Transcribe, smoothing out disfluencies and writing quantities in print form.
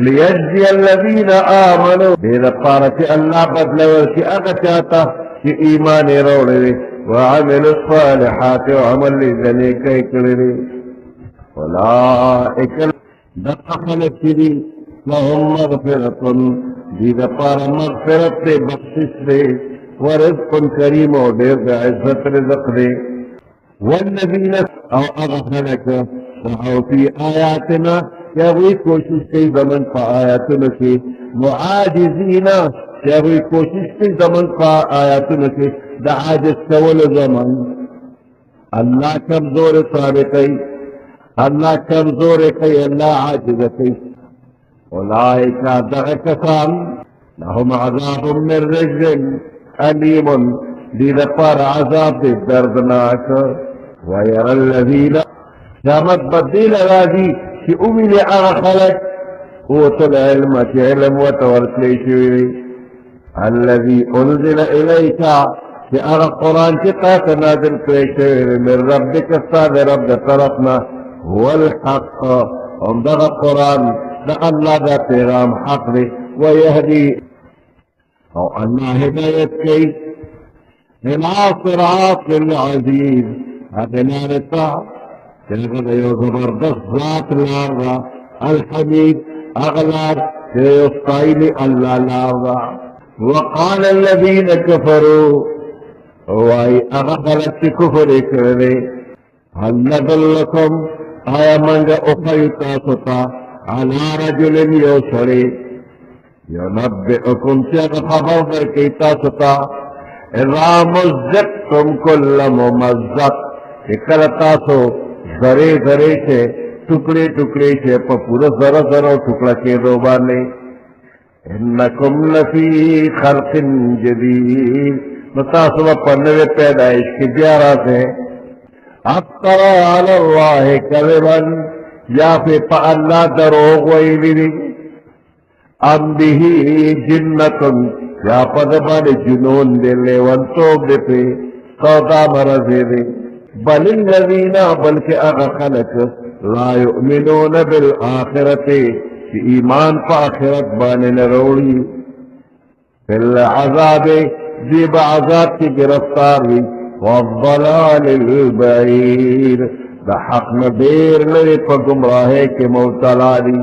لیجزی الذین آمنوا دید پارچ اللہ بدلور کی اغچاتا کی ایمان روڑے وعمل الصالحات وعمل لذنے کئی کرے اولئک دخل کری لهم مغفرت دید پار مغفرت دے بخشش دے ورزق کریم و دیر عزت رزق دے والذین او اغفلک سعوا فی آیاتنا کیا وہی کوشش کی زمن پا آیاتن کی معاجزین کیا وہی کوشش کی زمن پا آیاتن کی دا عاجز کول زمن اللہ کمزور ثابتی اللہ کمزور کی اللہ عاجز کی اولئک دغکسان لهم عذاب من رجل علیم دید پار عذاب دے دردناک ویر الذین قیامت بدیل راضی کہ امید خلق اوتوا العلم کی علم وتورثلی شوی الذی انزل الیک کہ قرآن کی تاک نازل شوی من ربک استاد رب طرفنا هو الحق ہم دا قرآن دا اللہ دا پیغام حق دے ویہدی او اللہ ہدایت کی الى صراط العزیز ادنارتا تلقد يو زبردست ذات لارا الحميد اغلار يستعيل الله لارا وقال الذين كفروا واي اغفلت كفر كرني هل ندلكم آيا منجا اخيطا ستا على رجل يوسري ينبئكم شيخ خبر بركيتا ستا اذا مزقتم كل ممزق اكلتاسو ذرے ذرے سے ٹکڑے ٹکڑے سے پورا ذرا ذرا ٹکڑا کے دو بانے انکم لفی خلق جدید متاثبہ پنوے پیدائش کی بیارہ سے افترا علی اللہ کذبا یا پھر پا اللہ دروغ ویلی ام بھی جنتن یا پدبان جنون دے لیون توب دے پہ سودا مرضی دے بل الذین بلکہ اغا خلق لا یؤمنون بالآخرت کہ ایمان پا آخرت بانے نروڑی فی العذاب زیب عذاب کی گرفتار بھی والضلال البعیر دا حق نبیر لئے پا گمراہے کے موتلا دی